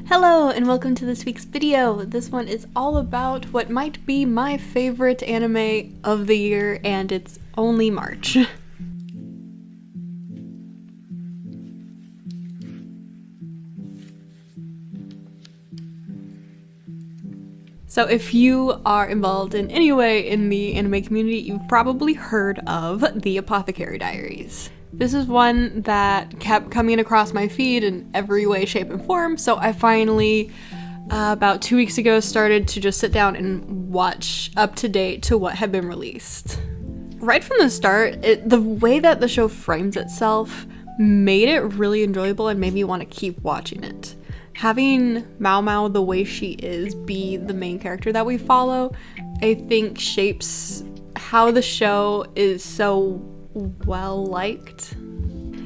Hello and welcome to this week's video. This one is all about what might be my favorite anime of the year, and it's only March. So if you are involved in any way in the anime community, you've probably heard of the Apothecary Diaries. This is one that kept coming across my feed in every way, shape, and form, so I finally, about 2 weeks ago, started to just sit down and watch up to date to what had been released. Right from the start, the way that the show frames itself made it really enjoyable and made me want to keep watching it. Having Maomao the way she is be the main character that we follow, I think shapes how the show is so well liked.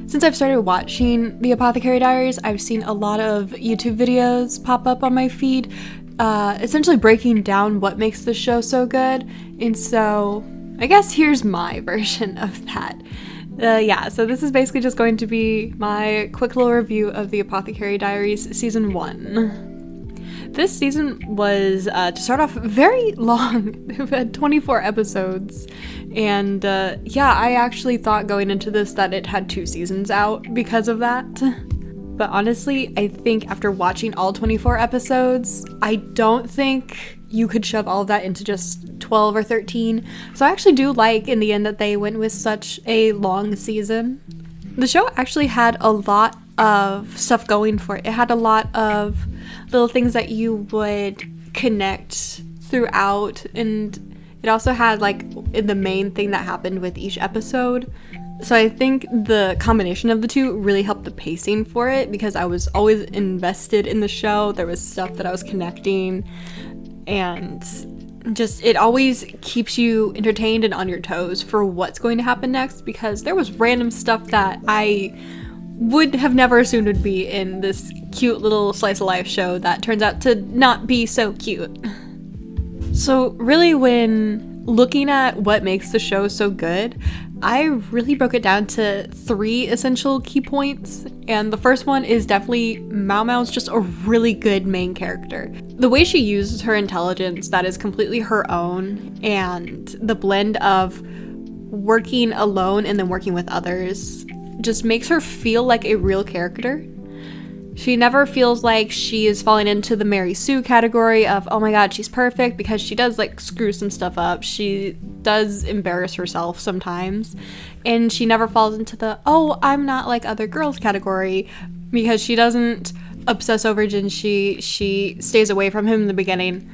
Since I've started watching the Apothecary Diaries, I've seen a lot of YouTube videos pop up on my feed, essentially breaking down what makes the show so good, and so I guess here's my version of that. So this is basically just going to be my quick little review of the Apothecary Diaries Season 1. This season was, to start off, very long. It had 24 episodes, and I actually thought going into this that it had 2 seasons out because of that. But honestly, I think after watching all 24 episodes, I don't think you could shove all of that into just 12 or 13. So I actually do like, in the end, that they went with such a long season. The show actually had a lot of stuff going for it. It had a lot of little things that you would connect throughout, and it also had like the main thing that happened with each episode. So I think the combination of the two really helped the pacing for it, because I was always invested in the show. There was stuff that I was connecting, and just it always keeps you entertained and on your toes for what's going to happen next, because there was random stuff that I would have never assumed would be in this cute little slice of life show that turns out to not be so cute. So really, when looking at what makes the show so good, I really broke it down to 3 essential key points, and the first one is definitely Maomao's just a really good main character. The way she uses her intelligence that is completely her own, and the blend of working alone and then working with others just makes her feel like a real character. She never feels like she is falling into the Mary Sue category of, oh my god, she's perfect, because she does like screw some stuff up. She does embarrass herself sometimes, and she never falls into the, oh, I'm not like other girls category, because she doesn't obsess over Jinshi. She stays away from him in the beginning.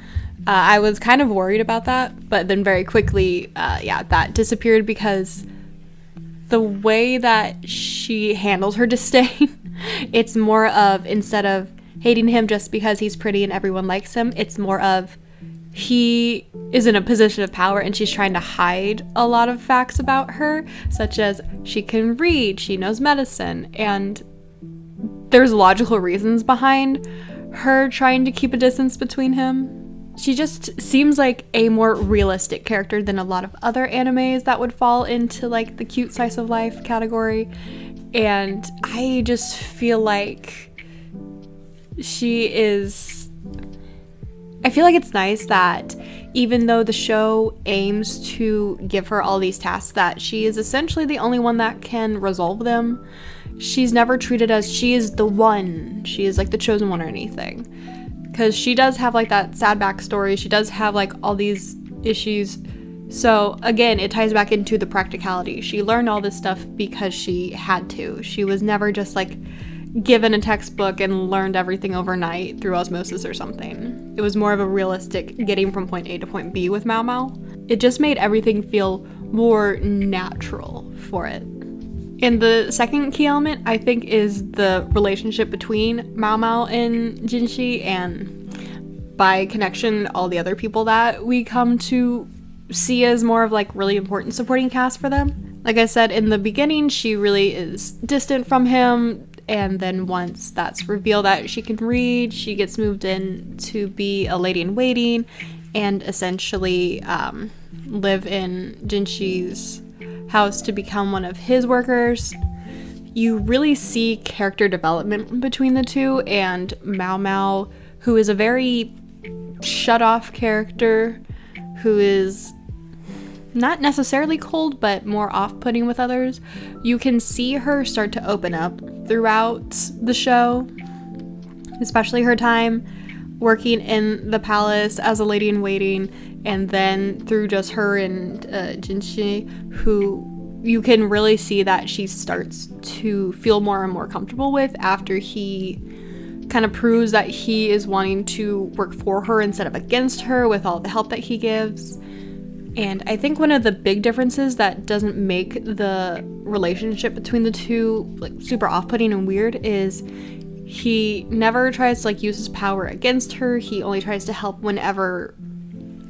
I was kind of worried about that, but then very quickly, that disappeared, because the way that she handles her disdain, it's more of, instead of hating him just because he's pretty and everyone likes him, it's more of he is in a position of power and she's trying to hide a lot of facts about her, such as she can read, she knows medicine, and there's logical reasons behind her trying to keep a distance between him. She just seems like a more realistic character than a lot of other animes that would fall into like the cute slice of life category. And I just feel like I feel like it's nice that even though the show aims to give her all these tasks that she is essentially the only one that can resolve them, she's never treated as she is the one, she is like the chosen one or anything. Because she does have like that sad backstory, she does have like all these issues. So again, it ties back into the practicality. She learned all this stuff because she had to. She was never just like given a textbook and learned everything overnight through osmosis or something. It was more of a realistic getting from point A to point B with Maomao. It just made everything feel more natural for it. And the second key element, I think, is the relationship between Maomao and Jinshi, and by connection, all the other people that we come to see as more of like really important supporting cast for them. Like I said, in the beginning, she really is distant from him, and then once that's revealed that she can read, she gets moved in to be a lady in waiting and essentially live in Jinshi's house to become one of his workers. you really see character development between the two, and Maomao, who is a very shut-off character, who is not necessarily cold, but more off-putting with others. You can see her start to open up throughout the show, especially her time working in the palace as a lady-in-waiting, and then through just her and Jinshi, who you can really see that she starts to feel more and more comfortable with after he kind of proves that he is wanting to work for her instead of against her with all the help that he gives. And I think one of the big differences that doesn't make the relationship between the two like super off-putting and weird is he never tries to like use his power against her. He only tries to help whenever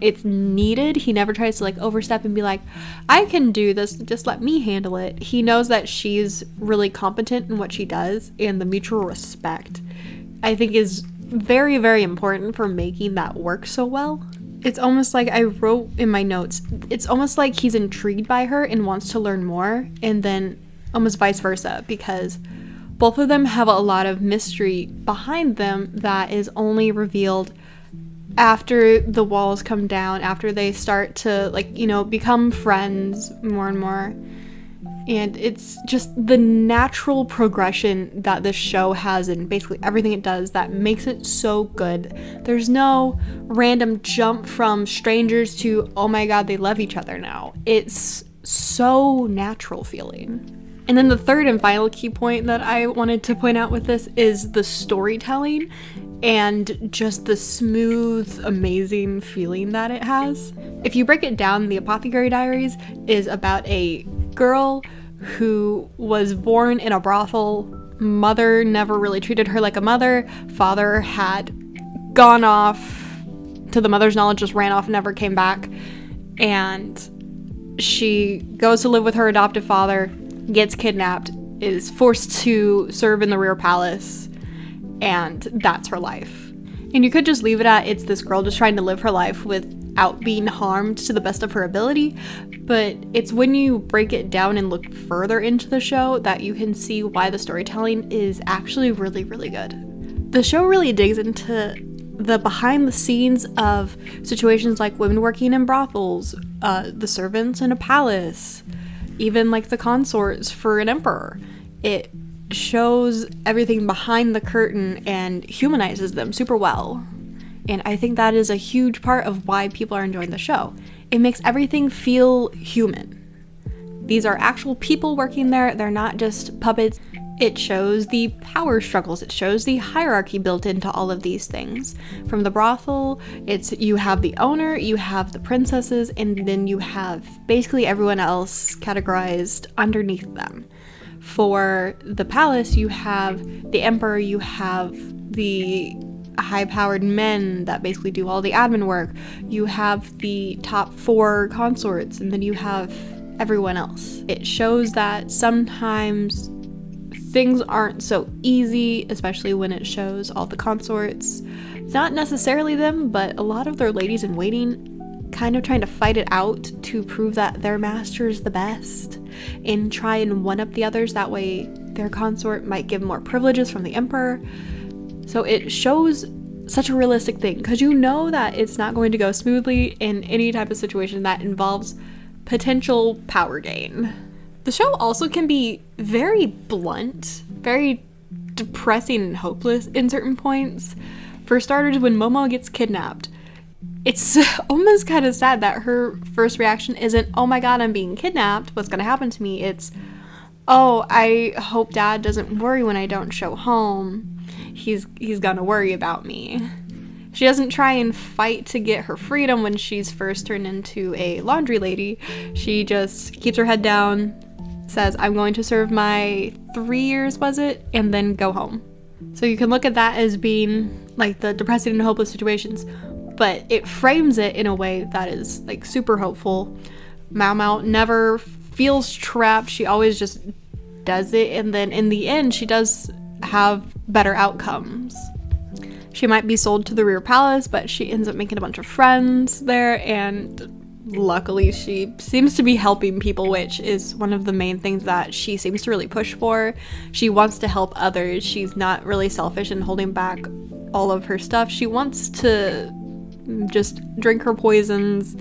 it's needed. He never tries to like overstep and be like, I can do this, just let me handle it. He knows that she's really competent in what she does, and the mutual respect, I think, is very, very important for making that work so well. It's almost like I wrote in my notes, it's almost like he's intrigued by her and wants to learn more, and then almost vice versa, because both of them have a lot of mystery behind them that is only revealed after the walls come down, after they start to like, you know, become friends more and more. And it's just the natural progression that this show has in basically everything it does that makes it so good. There's no random jump from strangers to, oh my god, they love each other now. It's so natural feeling. And then the third and final key point that I wanted to point out with this is the storytelling and just the smooth, amazing feeling that it has. If you break it down, the Apothecary Diaries is about a girl who was born in a brothel. Mother never really treated her like a mother. Father had gone off, to the mother's knowledge, just ran off and never came back. And she goes to live with her adoptive father, gets kidnapped, is forced to serve in the rear palace, and that's her life. And you could just leave it at it's this girl just trying to live her life without being harmed to the best of her ability, but it's when you break it down and look further into the show that you can see why the storytelling is actually really, really good. The show really digs into the behind the scenes of situations like women working in brothels, the servants in a palace, even like the consorts for an emperor. It shows everything behind the curtain and humanizes them super well. And I think that is a huge part of why people are enjoying the show. It makes everything feel human. These are actual people working there. They're not just puppets. It shows the power struggles. It shows the hierarchy built into all of these things. From the brothel, you have the owner, you have the princesses, and then you have basically everyone else categorized underneath them. For the palace, you have the emperor, you have the high-powered men that basically do all the admin work, you have the top 4 consorts, and then you have everyone else. It shows that sometimes things aren't so easy, especially when it shows all the consorts. Not necessarily them, but a lot of their ladies-in-waiting kind of trying to fight it out to prove that their master is the best and try and one-up the others. That way their consort might give more privileges from the emperor. So it shows such a realistic thing, because you know that it's not going to go smoothly in any type of situation that involves potential power gain. The show also can be very blunt, very depressing and hopeless in certain points. For starters, when Maomao gets kidnapped, it's almost kind of sad that her first reaction isn't, oh my god, I'm being kidnapped, what's gonna happen to me? It's, oh, I hope dad doesn't worry when I don't show home. He's gonna worry about me. She doesn't try and fight to get her freedom when she's first turned into a laundry lady. She just keeps her head down, says, I'm going to serve my 3 years, was it? And then go home. So you can look at that as being like the depressing and hopeless situations, but it frames it in a way that is like super hopeful. Maomao never feels trapped. She always just does it, and then in the end she does have better outcomes. She might be sold to the rear palace, but she ends up making a bunch of friends there and luckily she seems to be helping people, which is one of the main things that she seems to really push for. She wants to help others. She's not really selfish in holding back all of her stuff. She wants to just drink her poisons,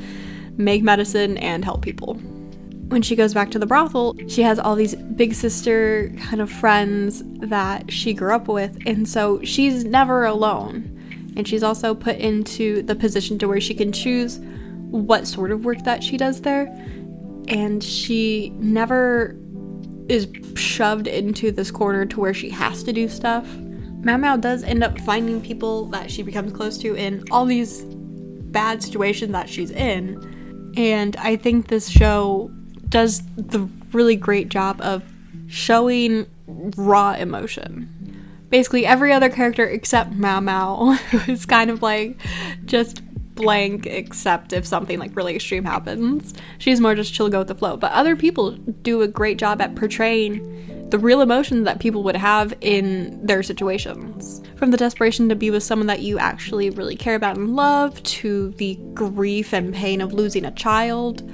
make medicine, and help people. When she goes back to the brothel, she has all these big sister kind of friends that she grew up with, and so she's never alone. And she's also put into the position to where she can choose what sort of work that she does there, and she never is shoved into this corner to where she has to do stuff. Maomao does end up finding people that she becomes close to in all these bad situations that she's in, and I think this show does the really great job of showing raw emotion. Basically every other character except Maomao, who is kind of like just blank except if something like really extreme happens. She's more just chill, go with the flow. But other people do a great job at portraying the real emotions that people would have in their situations. From the desperation to be with someone that you actually really care about and love, to the grief and pain of losing a child.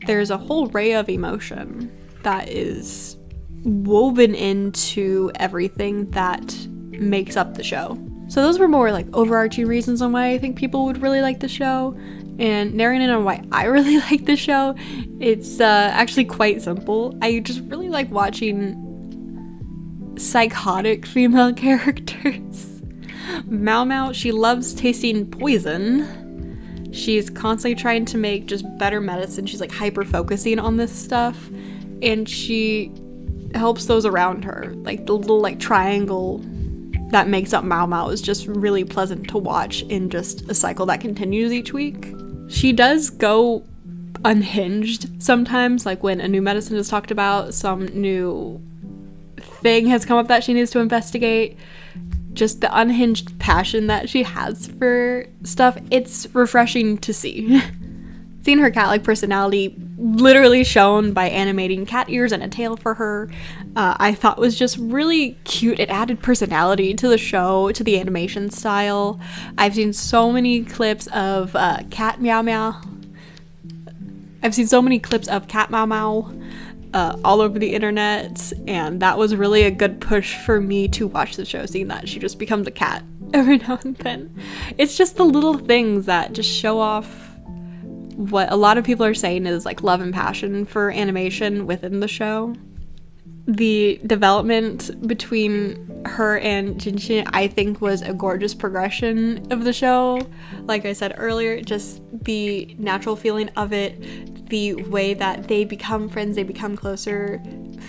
There's a whole array of emotion that is woven into everything that makes up the show. So those were more like overarching reasons on why I think people would really like the show. And narrowing in on why I really like the show, it's actually quite simple. I just really like watching psychotic female characters. Maomao, she loves tasting poison. She's constantly trying to make just better medicine. She's like hyper focusing on this stuff, and she helps those around her. Like the little like triangle that makes up Maomao is just really pleasant to watch in just a cycle that continues each week. She does go unhinged sometimes, like when a new medicine is talked about, some new thing has come up that she needs to investigate. Just the unhinged passion that she has for stuff, it's refreshing to see. Seeing her cat-like personality literally shown by animating cat ears and a tail for her, I thought was just really cute. It added personality to the show, to the animation style. I've seen so many clips of cat Maomao. I've seen so many clips of cat Maomao all over the internet, and that was really a good push for me to watch the show, seeing that she just becomes a cat every now and then. It's just the little things that just show off what a lot of people are saying is like love and passion for animation within the show. The development between her and Jinshi, I think, was a gorgeous progression of the show. Like I said earlier, just the natural feeling of it, the way that they become friends, they become closer,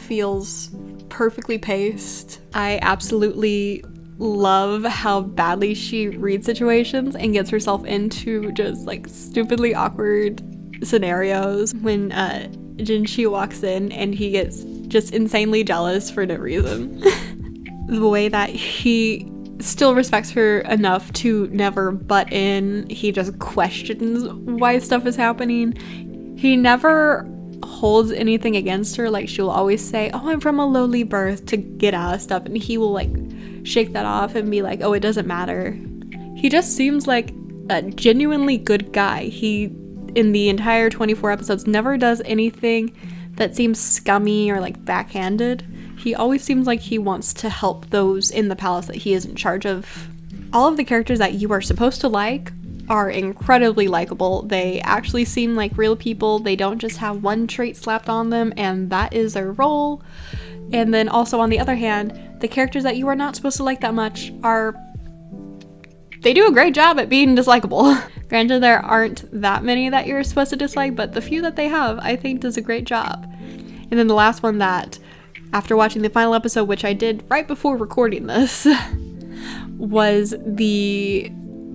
feels perfectly paced. I absolutely love how badly she reads situations and gets herself into just like stupidly awkward scenarios. When Jinshi walks in and he gets just insanely jealous for no reason. The way that he still respects her enough to never butt in, he just questions why stuff is happening. He never holds anything against her. Like, she'll always say, oh, I'm from a lowly birth, to get out of stuff, and he will like shake that off and be like, oh, it doesn't matter. He just seems like a genuinely good guy. He, in the entire 24 episodes, never does anything that seems scummy or like backhanded. He always seems like he wants to help those in the palace that he is in charge of. All of the characters that you are supposed to like are incredibly likable. They actually seem like real people. They don't just have one trait slapped on them and that is their role. And then also on the other hand, the characters that you are not supposed to like that much they do a great job at being dislikable. Granted, there aren't that many that you're supposed to dislike, but the few that they have, I think, does a great job. And then the last one that, after watching the final episode, which I did right before recording this, was the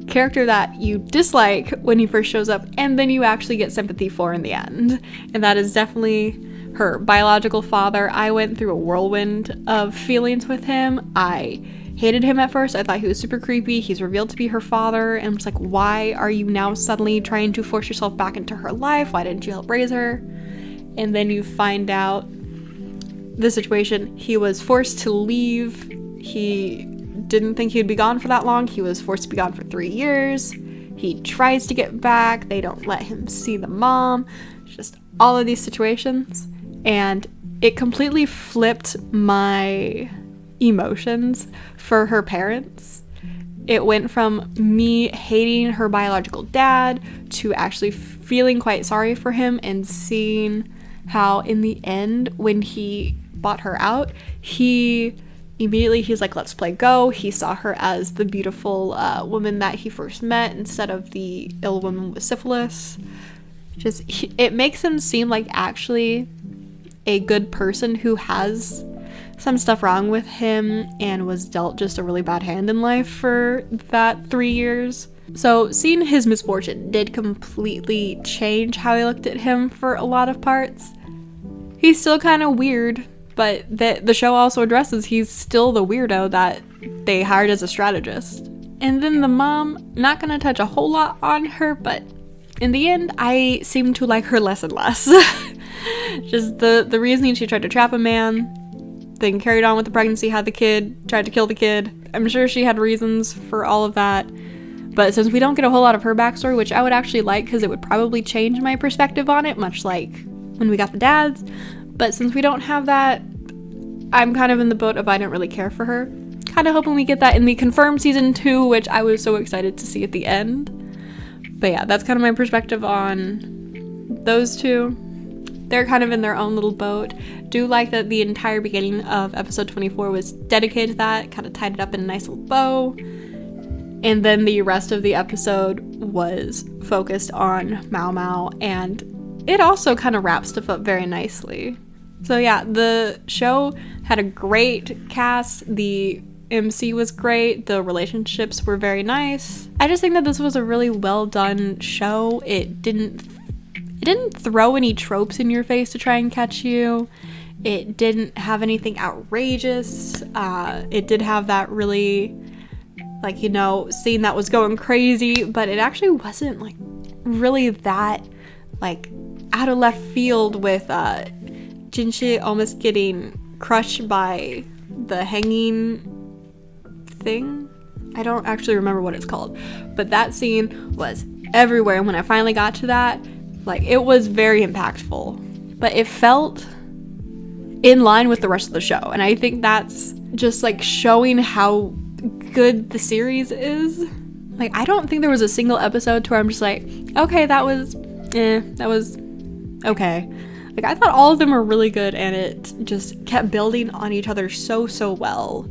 character that you dislike when he first shows up, and then you actually get sympathy for in the end. And that is definitely her biological father. I went through a whirlwind of feelings with him. I hated him at first. I thought he was super creepy. He's revealed to be her father, and I'm just like, why are you now suddenly trying to force yourself back into her life? Why didn't you help raise her? And then you find out the situation. He was forced to leave. He didn't think he'd be gone for that long. He was forced to be gone for 3 years. He tries to get back. They don't let him see the mom. Just all of these situations. And it completely flipped my emotions for her parents. It went from me hating her biological dad to actually feeling quite sorry for him and seeing how in the end, when he bought her out, he's like, let's play Go. He saw her as the beautiful woman that he first met instead of the ill woman with syphilis. It makes him seem like actually a good person who has some stuff wrong with him and was dealt just a really bad hand in life for that 3 years. So seeing his misfortune did completely change how I looked at him for a lot of parts. He's still kind of weird, but the show also addresses he's still the weirdo that they hired as a strategist. And then the mom, not gonna touch a whole lot on her, but in the end, I seem to like her less and less. Just the reasoning she tried to trap a man, then carried on with the pregnancy, had the kid, tried to kill the kid. I'm sure she had reasons for all of that. But since we don't get a whole lot of her backstory, which I would actually like because it would probably change my perspective on it, much like when we got the dads. But since we don't have that, I'm kind of in the boat of I didn't really care for her. Kind of hoping we get that in the confirmed season 2, which I was so excited to see at the end. But yeah, that's kind of my perspective on those two. They're kind of in their own little boat. Do like that the entire beginning of episode 24 was dedicated to that, kind of tied it up in a nice little bow. And then the rest of the episode was focused on Maomao, and it also kind of wraps stuff up very nicely. So yeah, the show had a great cast. The MC was great. The relationships were very nice. I just think that this was a really well done show. It didn't throw any tropes in your face to try and catch you. It didn't have anything outrageous. It did have that really, like, you know, scene that was going crazy, but it actually wasn't like really that like out of left field with Jinshi almost getting crushed by the hanging thing. I don't actually remember what it's called, but that scene was everywhere. And when I finally got to that, like, it was very impactful, but it felt in line with the rest of the show. And I think that's just like showing how good the series is. Like, I don't think there was a single episode to where I'm just like, okay, that was okay. Like, I thought all of them were really good, and it just kept building on each other so well.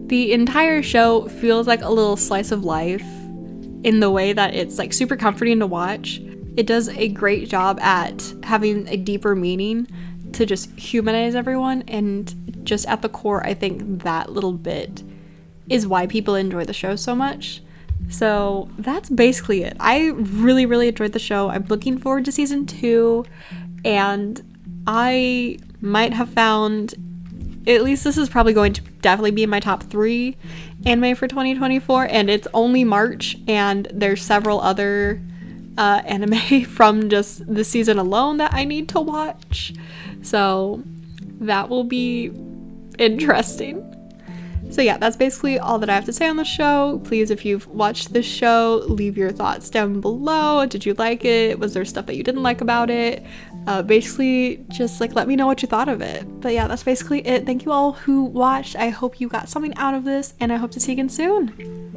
The entire show feels like a little slice of life in the way that it's like super comforting to watch. It does a great job at having a deeper meaning to just humanize everyone, and just at the core, I think that little bit is why people enjoy the show so much. So that's basically it. I really enjoyed the show. I'm looking forward to season 2, and I might have found, at least this is probably going to definitely be in my top 3 anime for 2024, and it's only March, and there's several other anime from just the season alone that I need to watch. So that will be interesting. So yeah, that's basically all that I have to say on the show. Please, if you've watched this show, leave your thoughts down below. Did you like it? Was there stuff that you didn't like about it? Basically, just like let me know what you thought of it. But yeah, that's basically it. Thank you all who watched. I hope you got something out of this, and I hope to see you again soon.